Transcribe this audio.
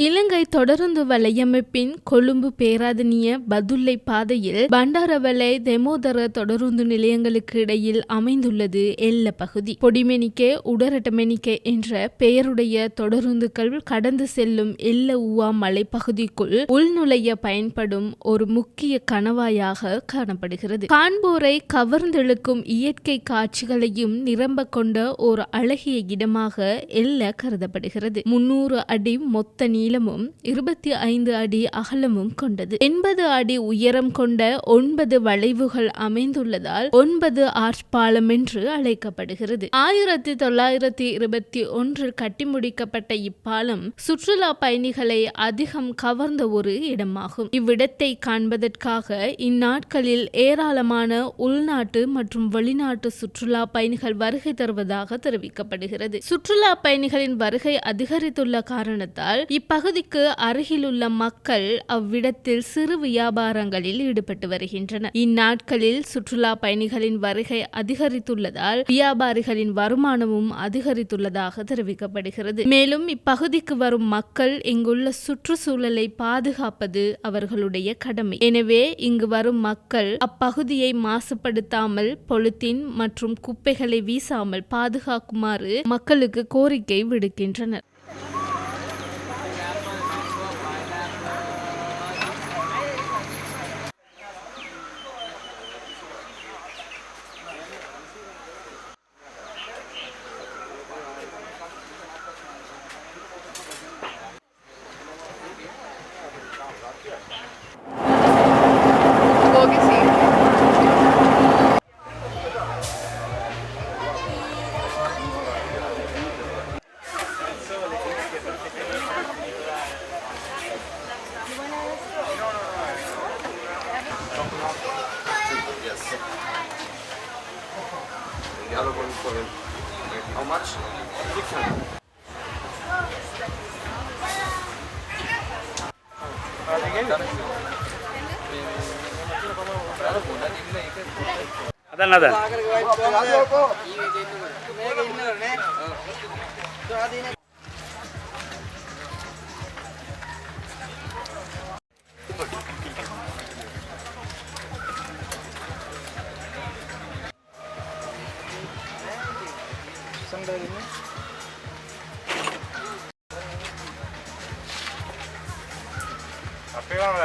இலங்கை தொடருந்து வலையமைப்பின் கொழும்பு பேராதனிய பதுளை பாதையில் பண்டாரவளை தெமோதர தொடருந்து நிலையங்களுக்கு இடையில் அமைந்துள்ளது எல்ல பகுதி. பொடிமெனிக்கே உடரட்டமெனிக்கே என்ற பெயருடைய தொடருந்துகள் கடந்து செல்லும் எல்ல ஊவா மலைப்பகுதிக்குள் உள்நுழைய பயன்படும் ஒரு முக்கிய கணவாயாக காணப்படுகிறது. காண்போரை கவர்ந்தெழுக்கும் இயற்கை காட்சிகளையும் நிரம்ப கொண்ட ஒரு அழகிய இடமாக எல்ல கருதப்படுகிறது. 300 அடி மொத்த நீளமும் 25 அடி அகலமும் கொண்டது. 80 அடி உயரம் கொண்ட 9 வளைவுகள் அமைந்துள்ளதால் 9 ஆர்ச் பாலம் என்று அழைக்கப்படுகிறது. 1921 கட்டி முடிக்கப்பட்ட இப்பாலம் சுற்றுலா பயணிகளை அதிகம் கவர்ந்த ஒரு இடமாகும். இவ்விடத்தை காண்பதற்காக இந்நாட்களில் ஏராளமான உள்நாட்டு மற்றும் வெளிநாட்டு சுற்றுலா பயணிகள் வருகை தருவதாக தெரிவிக்கப்படுகிறது. சுற்றுலா பயணிகளின் வருகை அதிகரித்துள்ள காரணத்தால் இப்பகுதிக்கு அருகிலுள்ள மக்கள் அவ்விடத்தில் சிறு வியாபாரங்களில் ஈடுபட்டு வருகின்றனர். இந்நாட்களில் சுற்றுலா பயணிகளின் வருகை அதிகரித்துள்ளதால் வியாபாரிகளின் வருமானமும் அதிகரித்துள்ளதாக தெரிவிக்கப்படுகிறது. மேலும் இப்பகுதிக்கு வரும் மக்கள் இங்குள்ள சுற்றுச்சூழலை பாதுகாப்பது அவர்களுடைய கடமை. எனவே இங்கு வரும் மக்கள் அப்பகுதியை மாசுபடுத்தாமல் பொலித்தீன் மற்றும் குப்பைகளை வீசாமல் பாதுகாக்குமாறு மக்களுக்கு கோரிக்கை விடுக்கின்றனர். How much? 600. അതല്ല Apa yang